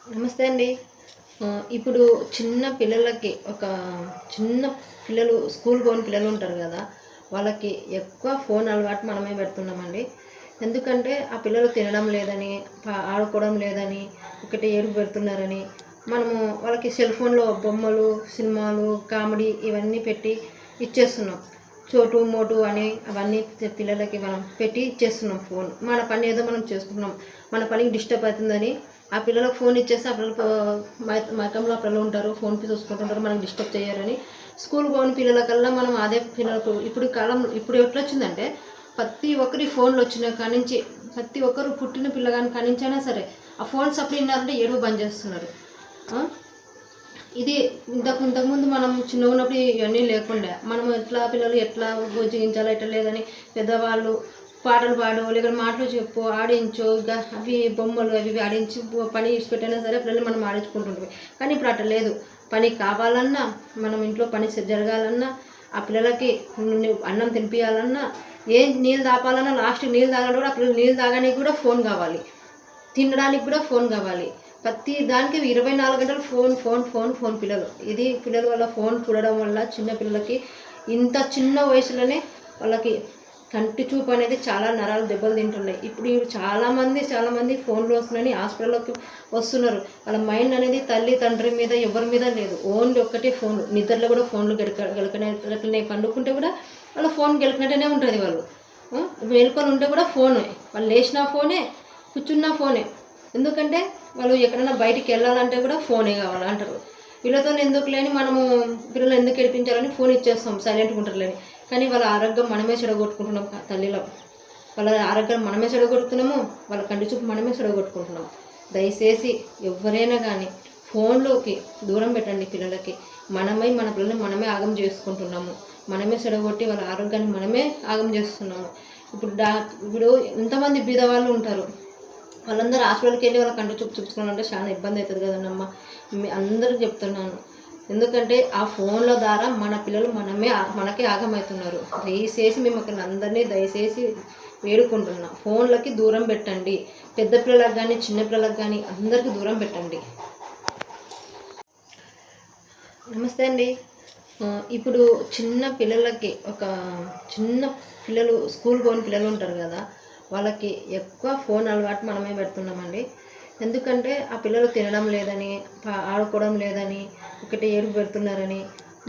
నమస్తే అండి. ఇప్పుడు చిన్న పిల్లలకి చిన్న పిల్లలు స్కూల్ పోని పిల్లలు ఉంటారు గదా! వాళ్ళకి ఎక్కువ ఫోన్ అలవాటు మనమే పెడుతున్నామండి. ఎందుకంటే ఆ పిల్లలు తినడం లేదని, ఆడుకోవడం లేదని, ఒకటే ఏడుపు పెడుతున్నారని, మనము వాళ్ళకి సెల్ ఫోన్‌లో బొమ్మలు, సినిమాలు, కామెడీ ఇవన్నీ పెట్టి ఇచ్చేస్తున్నాం. చోటు, మోటు అని అవన్నీ పిల్లలకి మనం పెట్టి ఇచ్చేస్తున్నాం ఫోన్. మన పని ఏదో మనం చేసుకుంటున్నాం. మన పనికి డిస్టర్బ్ అవుతుందని ఆ పిల్లలకు ఫోన్ ఇచ్చేస్తే ఆ పిల్లలకు మైకంలో ఆ పిల్లలు ఉంటారు, ఫోన్ చూసుకుంటుంటారు, మనకు డిస్టర్బ్ చేయరని స్కూల్ పోని పిల్లలకల్లా మనం అదే పిల్లలకు ఇప్పుడు ఎట్లొచ్చిందంటే ప్రతి ఒక్కరి ఫోన్లు వచ్చిన కానించి ప్రతి ఒక్కరు పుట్టిన పిల్లగాని కానించైనా సరే ఆ ఫోన్ సప్లై ఉన్నారంటే ఏడుపు బంద్ చేస్తున్నారు. ఇది ఇంతకుముందు మనం చిన్నగా ఉన్నప్పుడు ఇవన్నీ లేకుండా మనం పిల్లలు ఎట్లా బుజ్జగించాలో ఎట్లా లేదని పెద్దవాళ్ళు పాటలు పాడు లేకపోతే మాటలు చెప్పు ఆడించు అవి బొమ్మలు అవి ఆడించి పని పెట్టైనా సరే పిల్లలు మనం ఆడించుకుంటుంటాం. కానీ ఇప్పుడు అట్లా లేదు. పని కావాలన్నా మనం ఇంట్లో పని జరగాలన్నా ఆ పిల్లలకి అన్నం తినిపించాలన్నా నీళ్ళు తాపాలన్నా లాస్ట్ నీళ్ళు తాగాలి కూడా ఆ పిల్లలు నీళ్ళు తాగడానికి కూడా ఫోన్ కావాలి, తినడానికి కూడా ఫోన్ కావాలి. ప్రతి దానికి 24 గంటలు ఫోన్ ఫోన్ ఫోన్ ఫోన్ పిల్లల వల్ల ఫోన్ చూడడం వల్ల చిన్న పిల్లలకి ఇంత చిన్న వయసులోనే వాళ్ళకి కంటి చూపు అనేది చాలా నరాలు దెబ్బలు తింటున్నాయి. ఇప్పుడు చాలామంది ఫోన్లు వస్తున్నాయని హాస్పిటల్లోకి వస్తున్నారు. వాళ్ళ మైండ్ అనేది తల్లి తండ్రి మీద ఎవరి మీద లేదు. ఓన్లీ ఒక్కటే ఫోన్. నిద్రలో కూడా ఫోన్లు గెలకనే పండుకుంటే కూడా వాళ్ళ ఫోన్ గెలికినట్టునే ఉంటుంది. వాళ్ళు మేలుకొని ఉంటే కూడా ఫోనే, వాళ్ళు లేచిన ఫోనే, కూర్చున్న ఫోనే. ఎందుకంటే వాళ్ళు ఎక్కడైనా బయటికి వెళ్ళాలంటే కూడా ఫోనే కావాలంటారు. వీళ్ళతో ఎందుకు లేని మనము పిల్లలు ఎందుకు ఏడిపించాలని ఫోన్ ఇచ్చేస్తాం సైలెంట్గా ఉంటారులేని. కానీ వాళ్ళ ఆరోగ్యం మనమే చెడగొట్టుకుంటున్నాం. తల్లిలో వాళ్ళ ఆరోగ్యం మనమే చెడగొడుతున్నాము, వాళ్ళ కంటి చూపు మనమే చెడగొట్టుకుంటున్నాం. దయచేసి ఎవరైనా కానీ ఫోన్లోకి దూరం పెట్టండి పిల్లలకి. మన పిల్లల్ని మనమే ఆగం చేసుకుంటున్నాము, మనమే చెడగొట్టి వాళ్ళ ఆరోగ్యాన్ని మనమే ఆగం చేస్తున్నాము. ఇప్పుడు ఎంతమంది బీదవాళ్ళు ఉంటారు, వాళ్ళందరూ హాస్పిటల్కి వెళ్ళి వాళ్ళ కంటి చూపు చూపించుకోవాలంటే చాలా ఇబ్బంది అవుతుంది కదన్నమ్మ. మీ అందరికీ చెప్తున్నాను. ఎందుకంటే ఆ ఫోన్ల ద్వారా మన పిల్లలు మనకే ఆగమవుతున్నారు. దయచేసి మేము అక్కడ అందరినీ దయచేసి వేడుకుంటున్నాం, ఫోన్లకి దూరం పెట్టండి. పెద్ద పిల్లలకు కానీ చిన్న పిల్లలకు కానీ అందరికీ దూరం పెట్టండి. నమస్తే అండి. ఇప్పుడు చిన్న పిల్లలకి చిన్న పిల్లలు స్కూల్ పోని పిల్లలు ఉంటారు కదా, వాళ్ళకి ఎక్కువ ఫోన్ అలవాటు మనమే పెడుతున్నామండి. ఎందుకంటే ఆ పిల్లలు తినడం లేదని, ఆడుకోవడం లేదని, ఒకటే ఏడుపు పెడుతున్నారని,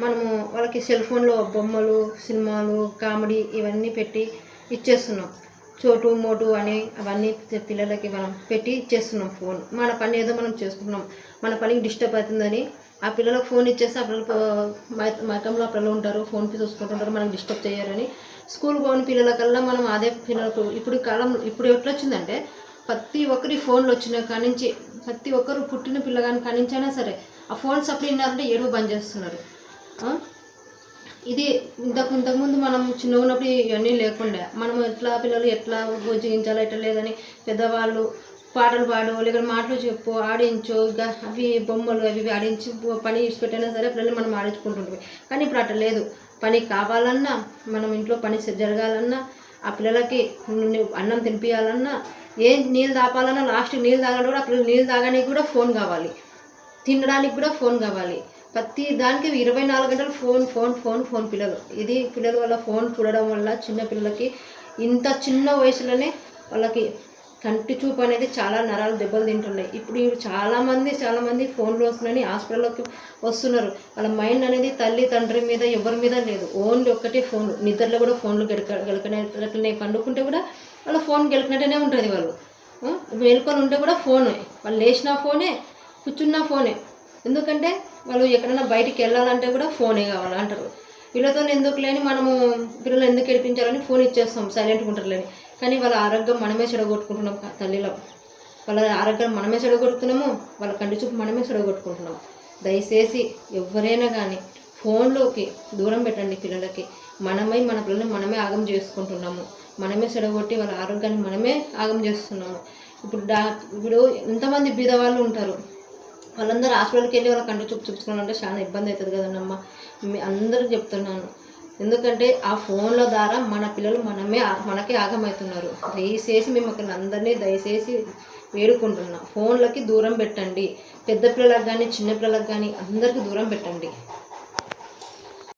మనము వాళ్ళకి సెల్ ఫోన్‌లో బొమ్మలు, సినిమాలు, కామెడీ ఇవన్నీ పెట్టి ఇచ్చేస్తున్నాం. చోటు, మోటు అని అవన్నీ పిల్లలకి మనం పెట్టి ఇచ్చేస్తున్నాం ఫోన్. మన పని ఏదో మనం చేసుకుంటున్నాం. మన పనికి డిస్టర్బ్ అవుతుందని ఆ పిల్లలకు ఫోన్ ఇచ్చేస్తే ఆ పిల్లలకు మైకంలో ఆ పిల్లలు ఉంటారు, ఫోన్ చూసుకుంటుంటారు, మనకు డిస్టర్బ్ చేయరని స్కూల్ పోని పిల్లలకల్లా మనం అదే పిల్లలకు ఇప్పుడు ఎట్లొచ్చిందంటే ప్రతి ఒక్కరి ఫోన్లు వచ్చిన కానించి ప్రతి ఒక్కరు పుట్టిన పిల్లగాని కానించైనా సరే ఆ ఫోన్ సప్లై ఉన్నారంటే ఏడుపు బంద్ చేస్తున్నారు. ఇది ఇంతకుముందు మనం చిన్నగా ఉన్నప్పుడు ఇవన్నీ లేకుండా మనం పిల్లలు ఎట్లా బుజ్జగించాలో ఎట్లా లేదని పెద్దవాళ్ళు పాటలు పాడు లేకపోతే మాటలు చెప్పు ఆడించు అవి బొమ్మలు అవి ఆడించి పని పెట్టైనా సరే పిల్లలు మనం ఆడించుకుంటుంటాం. కానీ ఇప్పుడు అట్లా లేదు. పని కావాలన్నా మనం ఇంట్లో పని జరగాలన్నా ఆ పిల్లలకి అన్నం తినిపించాలన్నా నీళ్ళు తాపాలన్నా లాస్ట్ నీళ్ళు తాగాలి కూడా ఆ పిల్లలు నీళ్ళు తాగడానికి కూడా ఫోన్ కావాలి, తినడానికి కూడా ఫోన్ కావాలి. ప్రతి దానికి 24 గంటలు ఫోన్ ఫోన్ ఫోన్ ఫోన్ పిల్లల వల్ల ఫోన్ చూడడం వల్ల చిన్న పిల్లలకి ఇంత చిన్న వయసులోనే వాళ్ళకి కంటి చూపు అనేది చాలా నరాలు దెబ్బలు తింటున్నాయి. ఇప్పుడు చాలామంది ఫోన్లు వస్తున్నాయని హాస్పిటల్లోకి వస్తున్నారు. వాళ్ళ మైండ్ అనేది తల్లి తండ్రి మీద ఎవరి మీద లేదు. ఓన్లీ ఒక్కటే ఫోన్. నిద్రలో కూడా ఫోన్లు గెలకనే పండుకుంటే కూడా వాళ్ళ ఫోన్ గెలికినట్టునే ఉంటుంది. వాళ్ళు మేలుకొని ఉంటే కూడా ఫోనే, వాళ్ళు లేచిన ఫోనే, కూర్చున్న ఫోనే. ఎందుకంటే వాళ్ళు ఎక్కడైనా బయటికి వెళ్ళాలంటే కూడా ఫోనే కావాలంటారు. వీళ్ళతో ఎందుకు లేని మనము పిల్లలు ఎందుకు ఏడిపించాలని ఫోన్ ఇచ్చేస్తాం సైలెంట్గా ఉంటారులేని. కానీ వాళ్ళ ఆరోగ్యం మనమే చెడగొట్టుకుంటున్నాం. తల్లిలో వాళ్ళ ఆరోగ్యం మనమే చెడగొడుతున్నాము, వాళ్ళ కంటి చూపు మనమే చెడగొట్టుకుంటున్నాం. దయచేసి ఎవరైనా కానీ ఫోన్లోకి దూరం పెట్టండి పిల్లలకి. మన పిల్లల్ని మనమే ఆగం చేసుకుంటున్నాము, మనమే చెడగొట్టి వాళ్ళ ఆరోగ్యాన్ని మనమే ఆగం చేస్తున్నాము. ఇప్పుడు ఎంతమంది బీదవాళ్ళు ఉంటారు, వాళ్ళందరూ హాస్పిటల్కి వెళ్ళి వాళ్ళ కంటి చూపు చూపించుకోవాలంటే చాలా ఇబ్బంది అవుతుంది కదన్నమ్మ. మీ అందరికీ చెప్తున్నాను. ఎందుకంటే ఆ ఫోన్ల ద్వారా మన పిల్లలు మనకే ఆగమవుతున్నారు. దయచేసి మేము అక్కడ అందరినీ దయచేసి వేడుకుంటున్నా. ఫోన్లకి దూరం పెట్టండి. పెద్ద పిల్లలకు కానీ చిన్న పిల్లలకు కానీ అందరికీ దూరం పెట్టండి.